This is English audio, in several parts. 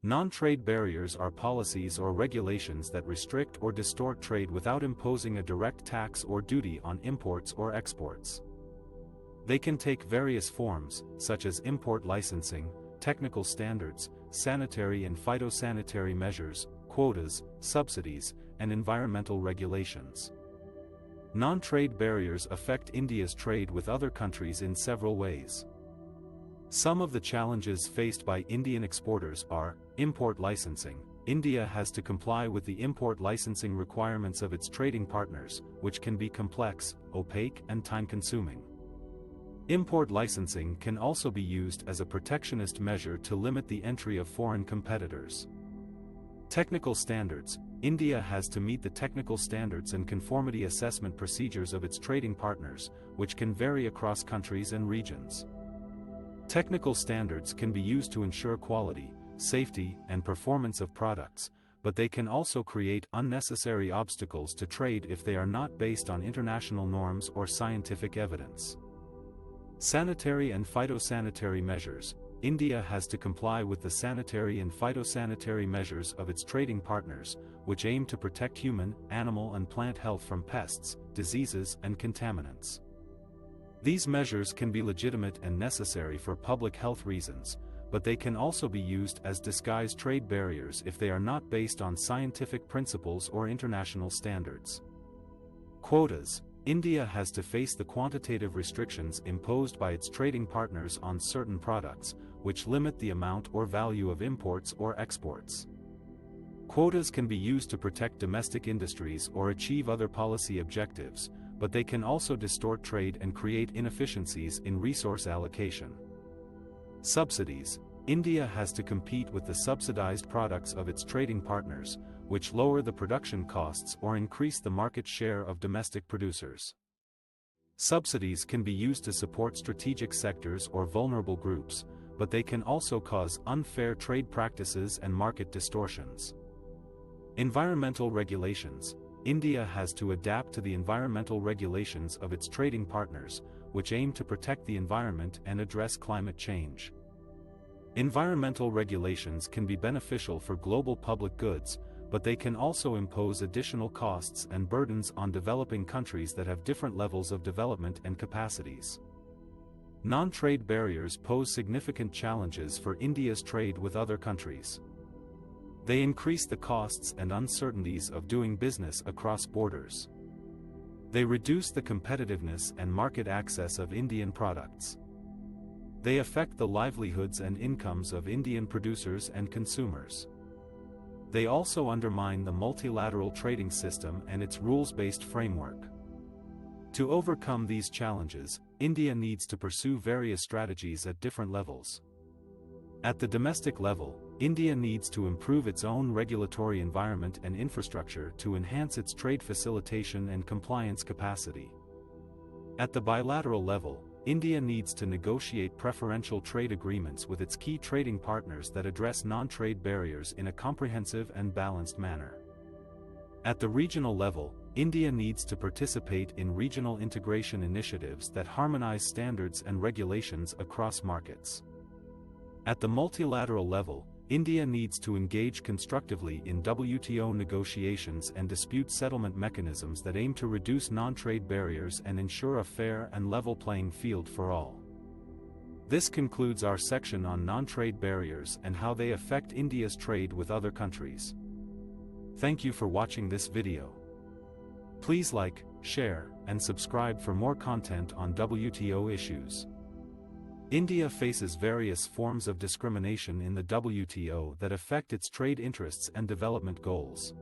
Non-trade barriers are policies or regulations that restrict or distort trade without imposing a direct tax or duty on imports or exports. They can take various forms, such as import licensing, technical standards, sanitary and phytosanitary measures, quotas, subsidies, and environmental regulations. Non-trade barriers affect India's trade with other countries in several ways. Some of the challenges faced by Indian exporters are: import licensing. India has to comply with the import licensing requirements of its trading partners, which can be complex, opaque, and time-consuming. Import licensing can also be used as a protectionist measure to limit the entry of foreign competitors. Technical standards. India has to meet the technical standards and conformity assessment procedures of its trading partners, which can vary across countries and regions. Technical standards can be used to ensure quality, safety, and performance of products, but they can also create unnecessary obstacles to trade if they are not based on international norms or scientific evidence. Sanitary and phytosanitary measures. India has to comply with the sanitary and phytosanitary measures of its trading partners, which aim to protect human, animal, and plant health from pests, diseases, and contaminants. These measures can be legitimate and necessary for public health reasons, but they can also be used as disguised trade barriers if they are not based on scientific principles or international standards. Quotas. India has to face the quantitative restrictions imposed by its trading partners on certain products, which limit the amount or value of imports or exports. Quotas can be used to protect domestic industries or achieve other policy objectives, but they can also distort trade and create inefficiencies in resource allocation. Subsidies. India has to compete with the subsidized products of its trading partners, which lower the production costs or increase the market share of domestic producers. Subsidies can be used to support strategic sectors or vulnerable groups, but they can also cause unfair trade practices and market distortions. Environmental regulations. India has to adapt to the environmental regulations of its trading partners, which aim to protect the environment and address climate change. Environmental regulations can be beneficial for global public goods, but they can also impose additional costs and burdens on developing countries that have different levels of development and capacities. Non-trade barriers pose significant challenges for India's trade with other countries. They increase the costs and uncertainties of doing business across borders. They reduce the competitiveness and market access of Indian products. They affect the livelihoods and incomes of Indian producers and consumers. They also undermine the multilateral trading system and its rules-based framework. To overcome these challenges, India needs to pursue various strategies at different levels. At the domestic level, India needs to improve its own regulatory environment and infrastructure to enhance its trade facilitation and compliance capacity. At the bilateral level, India needs to negotiate preferential trade agreements with its key trading partners that address non-trade barriers in a comprehensive and balanced manner. At the regional level, India needs to participate in regional integration initiatives that harmonize standards and regulations across markets. At the multilateral level, India needs to engage constructively in WTO negotiations and dispute settlement mechanisms that aim to reduce non-trade barriers and ensure a fair and level playing field for all. This concludes our section on non-trade barriers and how they affect India's trade with other countries. Thank you for watching this video. Please like, share, and subscribe for more content on WTO issues. India faces various forms of discrimination in the WTO that affect its trade interests and development goals.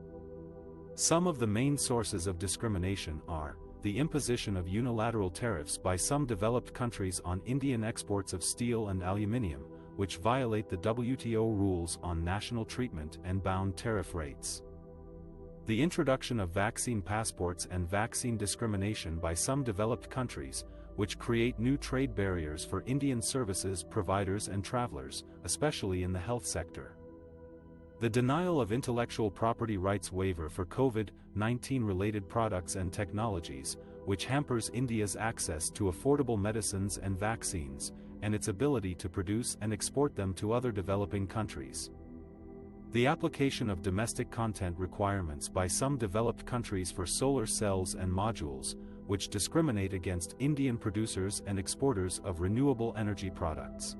Some of the main sources of discrimination are the imposition of unilateral tariffs by some developed countries on Indian exports of steel and aluminium, which violate the WTO rules on national treatment and bound tariff rates. The introduction of vaccine passports and vaccine discrimination by some developed countries, which create new trade barriers for Indian services providers and travelers, especially in the health sector. The denial of intellectual property rights waiver for COVID-19 related products and technologies, which hampers India's access to affordable medicines and vaccines, and its ability to produce and export them to other developing countries. The application of domestic content requirements by some developed countries for solar cells and modules, which discriminate against Indian producers and exporters of renewable energy products.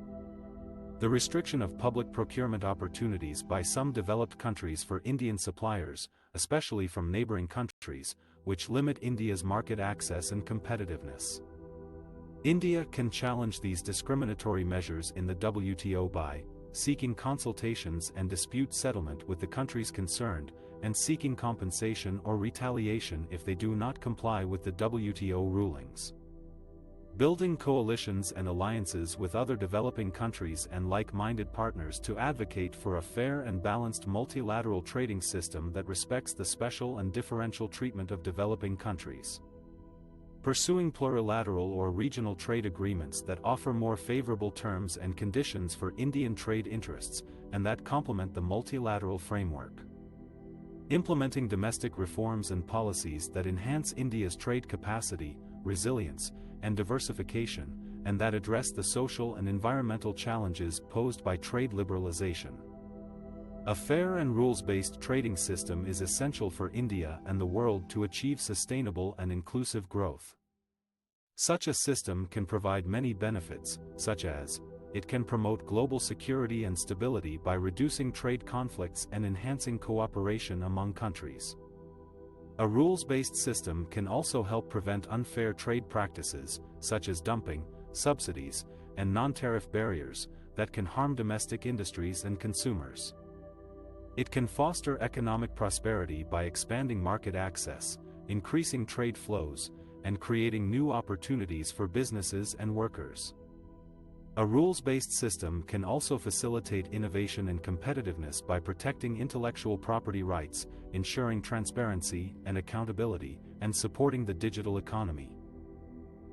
The restriction of public procurement opportunities by some developed countries for Indian suppliers, especially from neighboring countries, which limit India's market access and competitiveness. India can challenge these discriminatory measures in the WTO by seeking consultations and dispute settlement with the countries concerned, and seeking compensation or retaliation if they do not comply with the WTO rulings. Building coalitions and alliances with other developing countries and like-minded partners to advocate for a fair and balanced multilateral trading system that respects the special and differential treatment of developing countries. Pursuing plurilateral or regional trade agreements that offer more favorable terms and conditions for Indian trade interests, and that complement the multilateral framework. Implementing domestic reforms and policies that enhance India's trade capacity, resilience, and diversification, and that address the social and environmental challenges posed by trade liberalization. A fair and rules-based trading system is essential for India and the world to achieve sustainable and inclusive growth. Such a system can provide many benefits, such as, it can promote global security and stability by reducing trade conflicts and enhancing cooperation among countries. A rules-based system can also help prevent unfair trade practices, such as dumping, subsidies, and non-tariff barriers, that can harm domestic industries and consumers. It can foster economic prosperity by expanding market access, increasing trade flows, and creating new opportunities for businesses and workers. A rules-based system can also facilitate innovation and competitiveness by protecting intellectual property rights, ensuring transparency and accountability, and supporting the digital economy.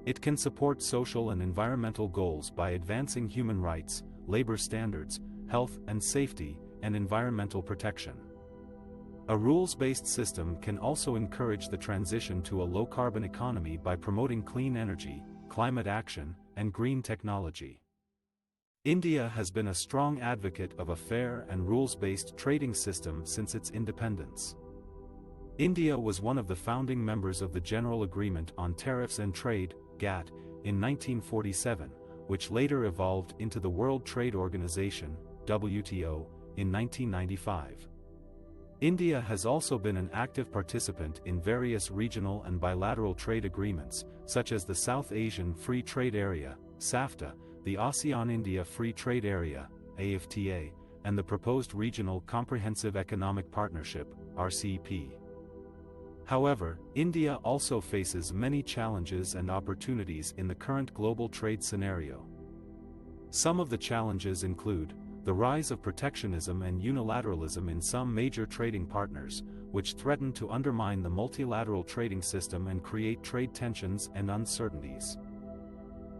It can support social and environmental goals by advancing human rights, labor standards, health and safety, and environmental protection. A rules-based system can also encourage the transition to a low-carbon economy by promoting clean energy, climate action, and green technology. India has been a strong advocate of a fair and rules-based trading system since its independence. India was one of the founding members of the General Agreement on Tariffs and Trade, GATT, in 1947, which later evolved into the World Trade Organization, WTO, in 1995. India has also been an active participant in various regional and bilateral trade agreements, such as the South Asian Free Trade Area, SAFTA, the ASEAN-India Free Trade Area, AFTA, and the proposed Regional Comprehensive Economic Partnership, RCEP. However, India also faces many challenges and opportunities in the current global trade scenario. Some of the challenges include the rise of protectionism and unilateralism in some major trading partners, which threaten to undermine the multilateral trading system and create trade tensions and uncertainties.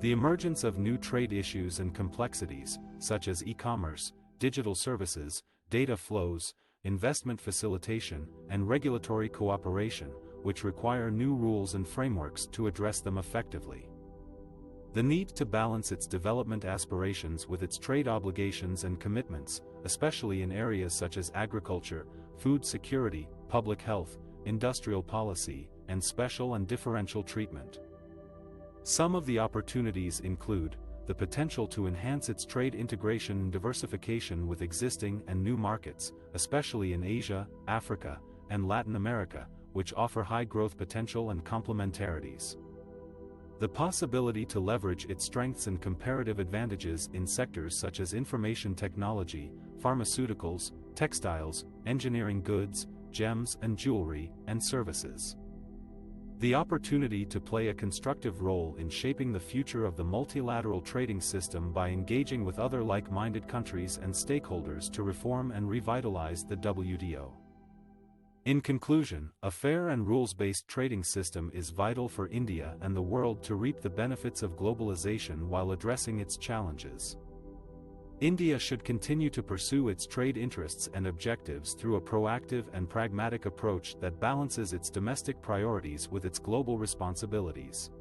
The emergence of new trade issues and complexities, such as e-commerce, digital services, data flows, investment facilitation, and regulatory cooperation, which require new rules and frameworks to address them effectively. The need to balance its development aspirations with its trade obligations and commitments, especially in areas such as agriculture, food security, public health, industrial policy, and special and differential treatment. Some of the opportunities include the potential to enhance its trade integration and diversification with existing and new markets, especially in Asia, Africa, and Latin America, which offer high growth potential and complementarities. The possibility to leverage its strengths and comparative advantages in sectors such as information technology, pharmaceuticals, textiles, engineering goods, gems and jewelry, and services. The opportunity to play a constructive role in shaping the future of the multilateral trading system by engaging with other like-minded countries and stakeholders to reform and revitalize the WTO. In conclusion, a fair and rules-based trading system is vital for India and the world to reap the benefits of globalization while addressing its challenges. India should continue to pursue its trade interests and objectives through a proactive and pragmatic approach that balances its domestic priorities with its global responsibilities.